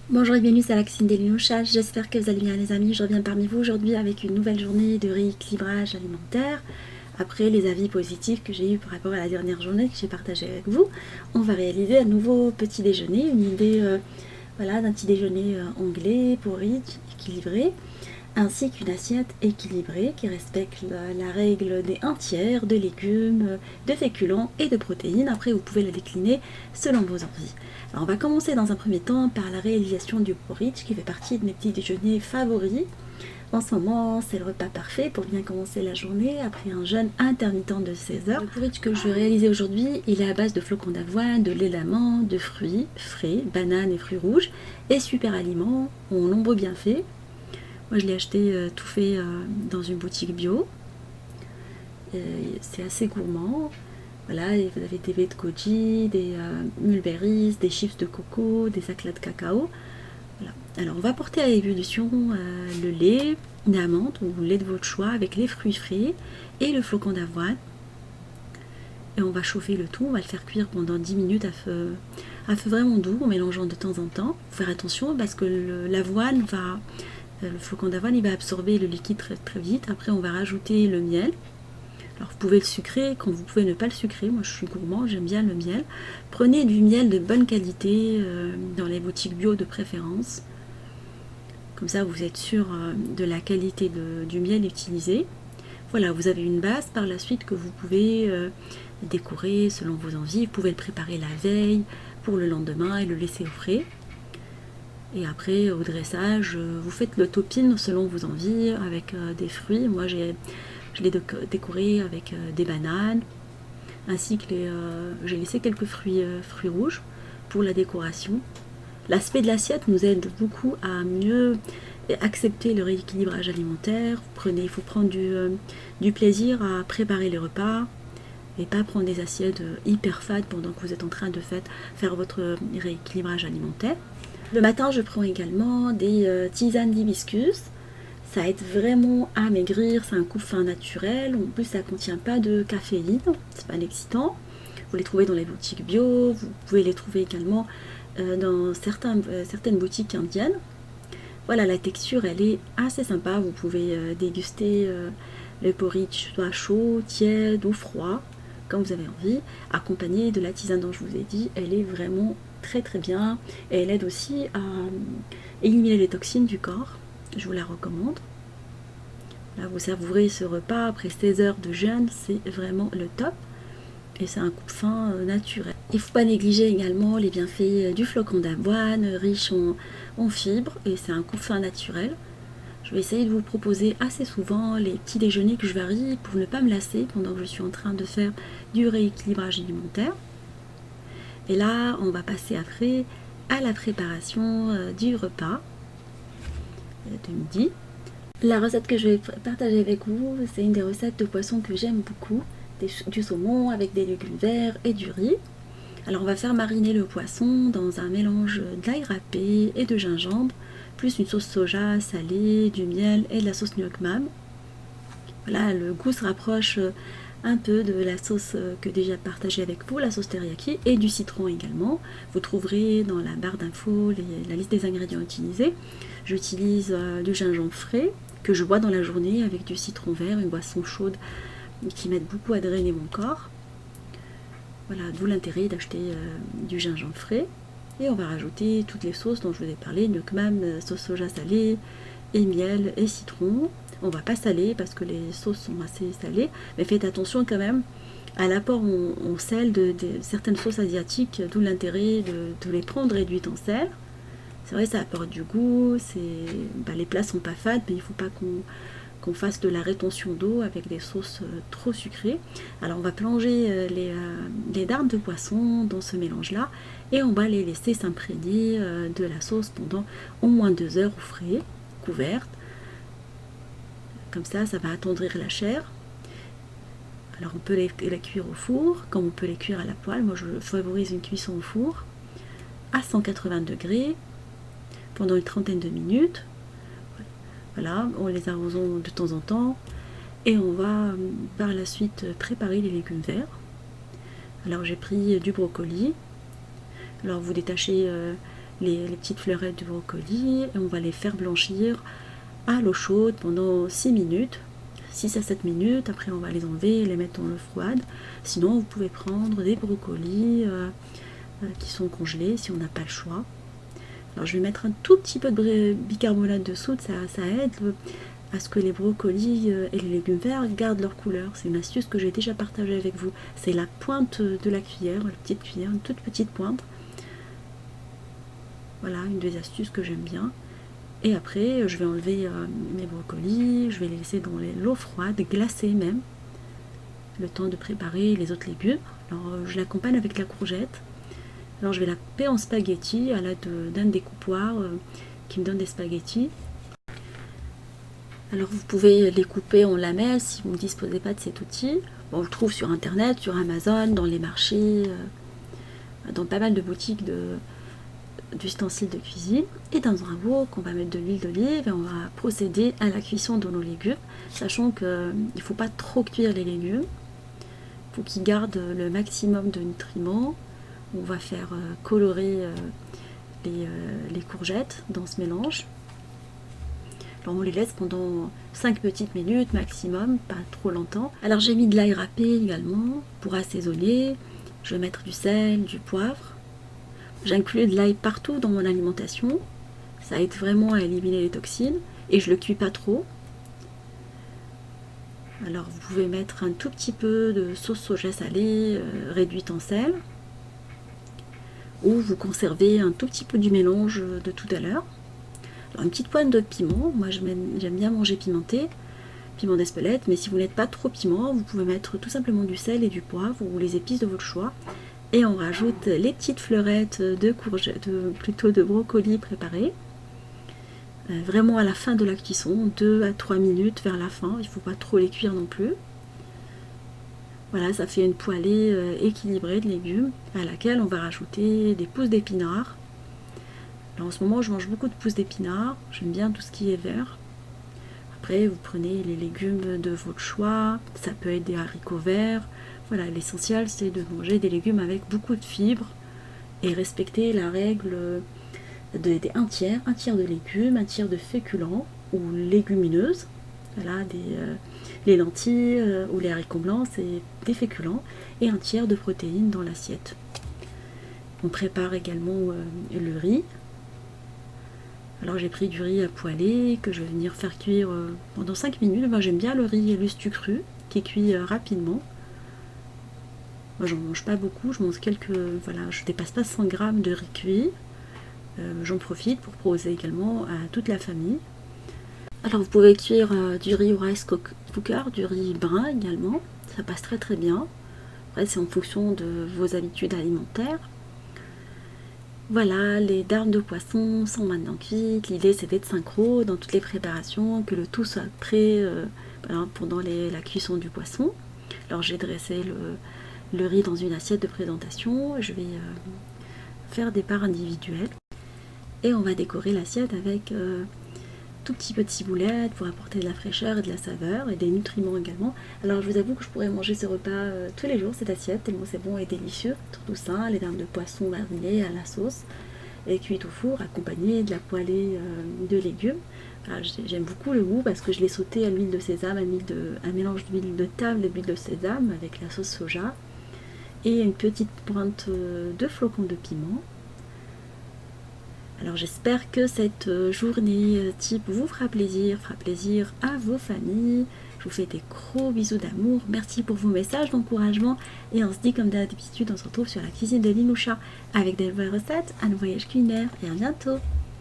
Bonjour et bienvenue, c'est Alexine Delinoucha, j'espère que vous allez bien les amis. Je reviens parmi vous aujourd'hui avec une nouvelle journée de rééquilibrage alimentaire. Après les avis positifs que j'ai eu par rapport à la dernière journée que j'ai partagée avec vous, on va réaliser un nouveau petit déjeuner, une idée voilà, d'un petit déjeuner anglais, porridge, équilibré, ainsi qu'une assiette équilibrée qui respecte la règle des 1/3 de légumes, de féculents et de protéines. Après, vous pouvez la décliner selon vos envies. Alors, on va commencer dans un premier temps par la réalisation du porridge qui fait partie de mes petits déjeuners favoris. En ce moment, c'est le repas parfait pour bien commencer la journée après un jeûne intermittent de 16 heures. Le porridge que je vais réaliser aujourd'hui, il est à base de flocons d'avoine, de lait d'amande, de fruits frais, bananes et fruits rouges et super aliments ont nombreux bienfaits. Moi, je l'ai acheté tout fait dans une boutique bio. C'est assez gourmand. Voilà, et vous avez des baies de koji, des mulberries, des chips de coco, des éclats de cacao. Voilà. Alors, on va porter à ébullition le lait d'amande ou le lait de votre choix avec les fruits frais et le flocon d'avoine. Et on va chauffer le tout, on va le faire cuire pendant 10 minutes à feu vraiment doux, en mélangeant de temps en temps. Faut faire attention parce que l'avoine va... Le flocon d'avoine, il va absorber le liquide très, très vite. Après, on va rajouter le miel. Alors, vous pouvez le sucrer, quand vous pouvez ne pas le sucrer. Moi, je suis gourmand, j'aime bien le miel. Prenez du miel de bonne qualité, dans les boutiques bio de préférence. Comme ça, vous êtes sûr de la qualité du miel utilisé. Voilà, vous avez une base par la suite que vous pouvez décorer selon vos envies. Vous pouvez le préparer la veille pour le lendemain et le laisser au frais. Et après, au dressage, vous faites le topping selon vos envies avec des fruits. Moi, je l'ai décoré avec des bananes, ainsi que j'ai laissé quelques fruits rouges pour la décoration. L'aspect de l'assiette nous aide beaucoup à mieux accepter le rééquilibrage alimentaire. Il faut prendre du plaisir à préparer les repas et pas prendre des assiettes hyper fades pendant que vous êtes en train de faire votre rééquilibrage alimentaire. Le matin, je prends également des tisanes d'hibiscus. Ça aide vraiment à maigrir, c'est un coupe-faim naturel. En plus, ça ne contient pas de caféine, c'est pas un excitant. Vous les trouvez dans les boutiques bio, vous pouvez les trouver également dans certaines boutiques indiennes. Voilà, la texture, elle est assez sympa. Vous pouvez déguster le porridge soit chaud, tiède ou froid, comme vous avez envie, accompagné de la tisane dont je vous ai dit. Elle est vraiment très très bien et elle aide aussi à éliminer les toxines du corps. Je vous la recommande. Là, vous savourez ce repas après 16 heures de jeûne, c'est vraiment le top. Et c'est un coupe-faim naturel. Il ne faut pas négliger également les bienfaits du flocon d'avoine, riche en fibres, et c'est un coupe-faim naturel. Je vais essayer de vous proposer assez souvent les petits déjeuners que je varie pour ne pas me lasser pendant que je suis en train de faire du rééquilibrage alimentaire. Et là, on va passer après à la préparation du repas de midi. La recette que je vais partager avec vous, c'est une des recettes de poisson que j'aime beaucoup. Du saumon avec des légumes verts et du riz. Alors on va faire mariner le poisson dans un mélange d'ail râpé et de gingembre, plus une sauce soja salée, du miel et de la sauce gnoc mam. Voilà, le goût se rapproche un peu de la sauce que déjà partagée avec vous, la sauce teriyaki, et du citron également. Vous trouverez dans la barre d'infos la liste des ingrédients utilisés. J'utilise du gingembre frais que je bois dans la journée avec du citron vert, une boisson chaude qui m'aide beaucoup à drainer mon corps. Voilà, d'où l'intérêt d'acheter du gingembre frais. Et on va rajouter toutes les sauces dont je vous ai parlé, gnoc mam, sauce soja salée, et miel et citron. On va pas saler parce que les sauces sont assez salées, mais faites attention quand même à l'apport en sel de certaines sauces asiatiques, d'où l'intérêt de les prendre réduites en sel. C'est vrai, ça apporte du goût, les plats sont pas fades, mais il faut pas qu'on fasse de la rétention d'eau avec des sauces trop sucrées. Alors on va plonger les dards de poisson dans ce mélange là et on va les laisser s'imprégner de la sauce pendant au moins 2 heures au frais, couverte. Comme ça va attendrir la chair. Alors on peut les cuire au four, comme on peut les cuire à la poêle. Moi je favorise une cuisson au four à 180 degrés pendant une trentaine de minutes. Voilà, on les arrosons de temps en temps et on va par la suite préparer les légumes verts. Alors j'ai pris du brocoli. Alors vous détachez les petites fleurettes de brocoli et on va les faire blanchir à l'eau chaude pendant 6 minutes. 6 à 7 minutes, après on va les enlever et les mettre dans l'eau froide. Sinon vous pouvez prendre des brocolis qui sont congelés si on n'a pas le choix. Alors je vais mettre un tout petit peu de bicarbonate de soude, ça aide à ce que les brocolis et les légumes verts gardent leur couleur. C'est une astuce que j'ai déjà partagée avec vous. C'est la pointe de la cuillère, la petite cuillère, une toute petite pointe. Voilà, une des astuces que j'aime bien. Et après, je vais enlever mes brocolis, je vais les laisser dans l'eau froide, glacée même, le temps de préparer les autres légumes. Alors je l'accompagne avec la courgette. Alors je vais la couper en spaghettis à l'aide d'un découpoir qui me donne des spaghettis. Alors vous pouvez les couper en lamelles si vous ne disposez pas de cet outil. Bon, on le trouve sur internet, sur Amazon, dans les marchés, dans pas mal de boutiques d'ustensiles de cuisine. Et dans un wok, on va mettre de l'huile d'olive et on va procéder à la cuisson de nos légumes, sachant qu'il ne faut pas trop cuire les légumes. Il faut qu'ils gardent le maximum de nutriments. On va faire colorer les courgettes dans ce mélange. Alors on les laisse pendant 5 petites minutes maximum, pas trop longtemps. Alors j'ai mis de l'ail râpé également pour assaisonner. Je vais mettre du sel, du poivre. J'inclus de l'ail partout dans mon alimentation. Ça aide vraiment à éliminer les toxines. Et je ne le cuis pas trop. Alors vous pouvez mettre un tout petit peu de sauce soja salée réduite en sel. Ou vous conservez un tout petit peu du mélange de tout à l'heure. Une petite pointe de piment, moi j'aime bien manger pimenté, piment d'Espelette, mais si vous n'êtes pas trop piment, vous pouvez mettre tout simplement du sel et du poivre ou les épices de votre choix. Et on rajoute les petites fleurettes de courgettes, plutôt de brocolis préparés. Vraiment à la fin de la cuisson, 2 à 3 minutes vers la fin, il ne faut pas trop les cuire non plus. Voilà, ça fait une poêlée équilibrée de légumes à laquelle on va rajouter des pousses d'épinards. Alors en ce moment, je mange beaucoup de pousses d'épinards. J'aime bien tout ce qui est vert. Après, vous prenez les légumes de votre choix. Ça peut être des haricots verts. Voilà, l'essentiel, c'est de manger des légumes avec beaucoup de fibres et respecter la règle un tiers de légumes, un tiers de féculents ou légumineuses. Voilà, les lentilles ou les haricots blancs, c'est des féculents et un tiers de protéines dans l'assiette. On prépare également le riz. Alors j'ai pris du riz à poêler que je vais venir faire cuire pendant 5 minutes. Moi j'aime bien le riz lustu cru qui cuit rapidement. Moi j'en mange pas beaucoup, je mange voilà, je dépasse pas 100 g de riz cuit. J'en profite pour proposer également à toute la famille. Alors vous pouvez cuire du riz au rice cooker, du riz brun également, ça passe très très bien. Après c'est en fonction de vos habitudes alimentaires. Voilà, les dardes de poisson sont maintenant cuites. L'idée c'était de synchro dans toutes les préparations, que le tout soit prêt pendant la cuisson du poisson. Alors j'ai dressé le riz dans une assiette de présentation. Je vais faire des parts individuelles. Et on va décorer l'assiette avec tout petit peu de ciboulette pour apporter de la fraîcheur et de la saveur et des nutriments également. Alors je vous avoue que je pourrais manger ce repas tous les jours, cette assiette, tellement c'est bon et délicieux. Surtout ça, les dardes de poisson marinés à la sauce et cuites au four accompagnées de la poêlée de légumes. J'aime beaucoup le goût parce que je l'ai sauté à l'huile de sésame, un mélange d'huile de table et d'huile de sésame avec la sauce soja et une petite pointe de flocons de piment. Alors j'espère que cette journée type vous fera plaisir à vos familles. Je vous fais des gros bisous d'amour. Merci pour vos messages d'encouragement. Et on se dit comme d'habitude, on se retrouve sur la cuisine de Linoucha avec des nouvelles recettes, un voyage culinaire et à bientôt.